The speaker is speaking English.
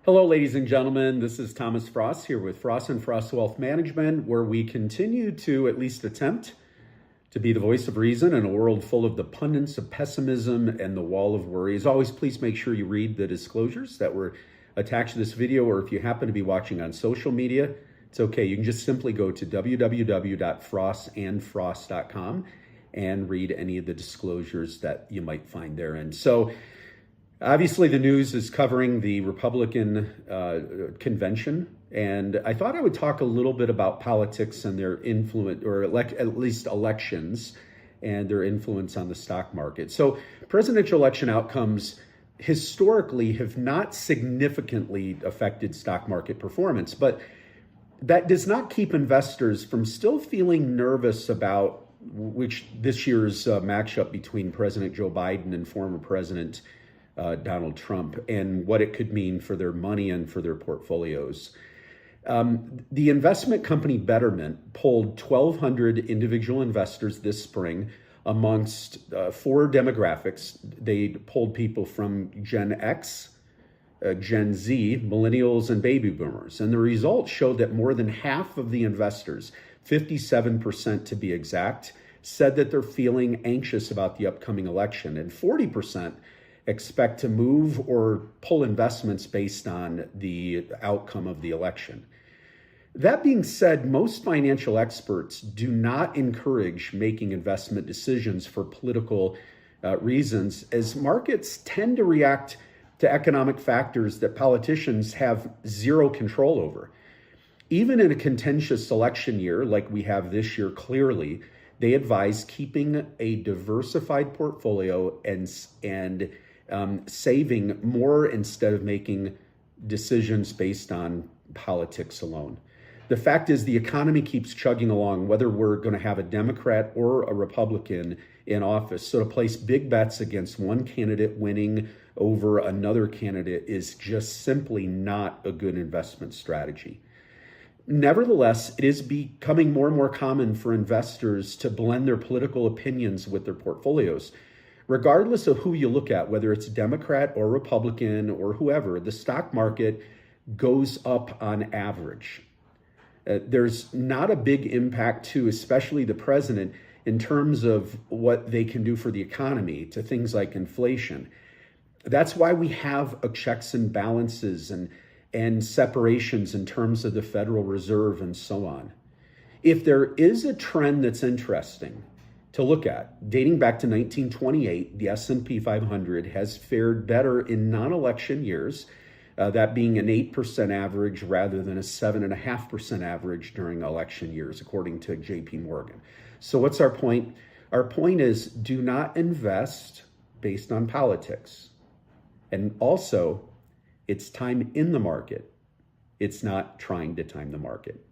Hello, ladies and gentlemen. This is Thomas Fross here with Fross and Fross Wealth Management, where we continue to at least attempt to be the voice of reason in a world full of the pundits of pessimism and the wall of worry. As always, please make sure you read the disclosures that were attached to this video, or if you happen to be watching on social media, it's okay. You can just simply go to www.frossandfross.com and read any of the disclosures that you might find there. And so, obviously, the news is covering the Republican convention, and I thought I would talk a little bit about politics and their influence, or at least elections, and their influence on the stock market. So presidential election outcomes historically have not significantly affected stock market performance, but that does not keep investors from still feeling nervous about which this year's matchup between President Joe Biden and former President Donald Trump, and what it could mean for their money and for their portfolios. The investment company Betterment polled 1,200 individual investors this spring amongst four demographics. They polled people from Gen X, Gen Z, millennials, and baby boomers. And the results showed that more than half of the investors, 57% to be exact, said that they're feeling anxious about the upcoming election, and 40% expect to move or pull investments based on the outcome of the election. That being said, most financial experts do not encourage making investment decisions for political reasons, as markets tend to react to economic factors that politicians have zero control over. Even in a contentious election year like we have this year, clearly, they advise keeping a diversified portfolio and saving more instead of making decisions based on politics alone. The fact is, the economy keeps chugging along, whether we're going to have a Democrat or a Republican in office. So to place big bets against one candidate winning over another candidate is just simply not a good investment strategy. Nevertheless, it is becoming more and more common for investors to blend their political opinions with their portfolios. Regardless of who you look at, whether it's Democrat or Republican or whoever, the stock market goes up on average. There's not a big impact to, especially the president, in terms of what they can do for the economy, to things like inflation. That's why we have checks and balances and separations in terms of the Federal Reserve and so on. If there is a trend that's interesting to look at, dating back to 1928, the S&P 500 has fared better in non-election years, that being an 8% average rather than a 7.5% average during election years, according to JP Morgan. So what's our point? Our point is, do not invest based on politics. And also, it's time in the market. It's not trying to time the market.